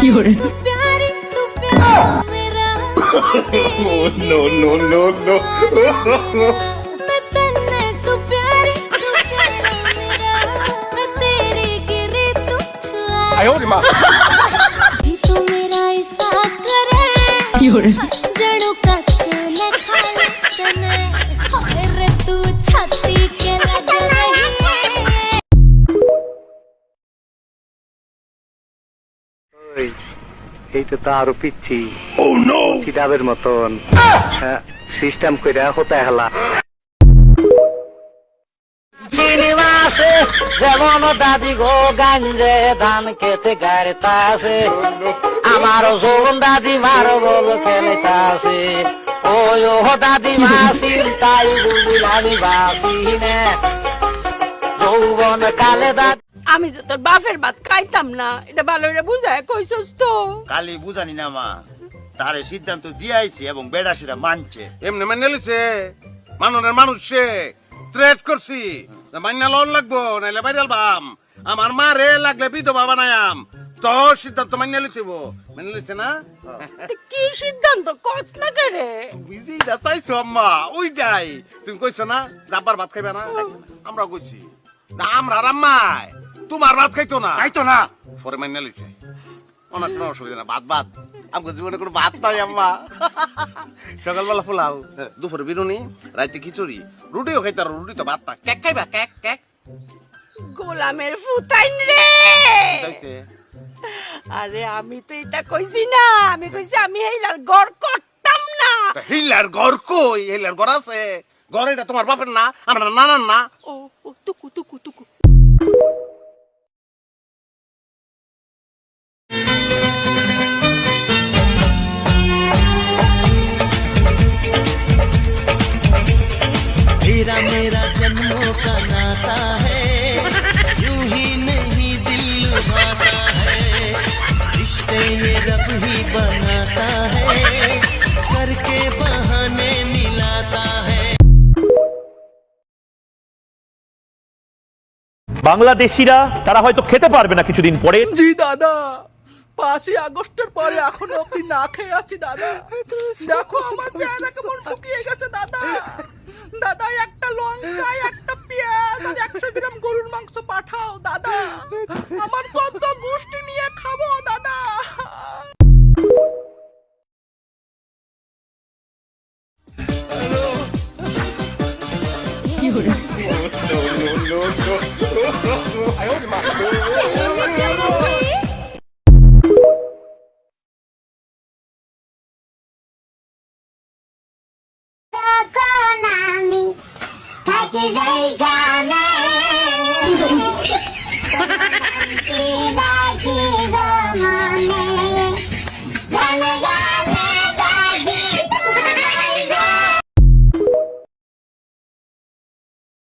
No no no no आयो रे माँ जड़ों का चूल्हा खाने तने रे तू छाती के लग रही है। ওই এইটা তো আরো পিচ্ছি কিতাবের মতন সিস্টেম কইরা হতে হেলা মাসে যেমন দাদি গো গাঞ্জে ধান খেতে গাড়িতাছে আমার যৌবন দাদি মার বল খেলেতাছে ওই ও দাদি মা চিন্তাই বুঝিল আমি বাসি নে যৌবন কালে দাদি আমি তো তোর বাপের ভাত খাইতাম না, এটা ভালো করে বুঝায় কইছস তো। কালি বুঝানি না মা, তারে সিদ্ধান্ত দিয়ে আইছি এবং বেড়া সেটা মানছে। এমনি মেনে লিছে মাননের মানুষ সে থ্রেট করছি মাইনা লোন লাগবো নাইলে বাইরাল বাম আমার মা রে লাগলে বিধবা বানায়াম তো সিদ্ধান্ত মাইনা লিতেব মেনে লিছে না কি সিদ্ধান্ত কস না করে বুঝি না চাইছো আম্মা ওইটাই তুমি কইছো না যাবার ভাত খাইবে না আমরা কইছি না আমরা রাম্মাই তোমার ভাত খাইতো না তাই তো না পরে মাইনা লিছে অনেক কোনো অসুবিধা না ভাত ভাত আমাকে জীবনে কোনো ভাত নাই আম্মা সকালবেলা পোলাও দুপুরে বিরুনি রাতে খিচুড়ি রুটিও খাইতে আর রুটি তো ভাত না কেক খাইবা কেক কেক গোলামের ফুতাইন রে। আরে আমি তো এটা কইছি না, আমি কইছি আমি হেলার ঘর করতাম না। হিলার ঘর কই হিলার ঘর আছে ঘর এটা তোমার বাপের না আমরা নানার না ও ও টুকু টুকু টুকু तेरा मेरा जन्मों का नाता है यूं ही नहीं दिल लुभाता है रिश्ते ये रब ही बनाता है करके बहाने मिलाता है। বাংলাদেশিরা তারা হয়তো খেতে পারবে না কিছুদিন পরে। জি দাদা, 5ই আগস্টের পরে এখনো অব্দি না খেয়ে আছি দাদা। দেখো আমার চেহারা কেমন শুকিয়ে গেছে দাদা। দাদা একটা লঙ্কা, একটা পেঁয়াজ আর 100 গ্রাম গরুর মাংস পাঠাও দাদা, আমার কত গোষ্ঠী নিয়ে খাবো দাদা। नो नो नो आयो रे माँ থাকি জায়গা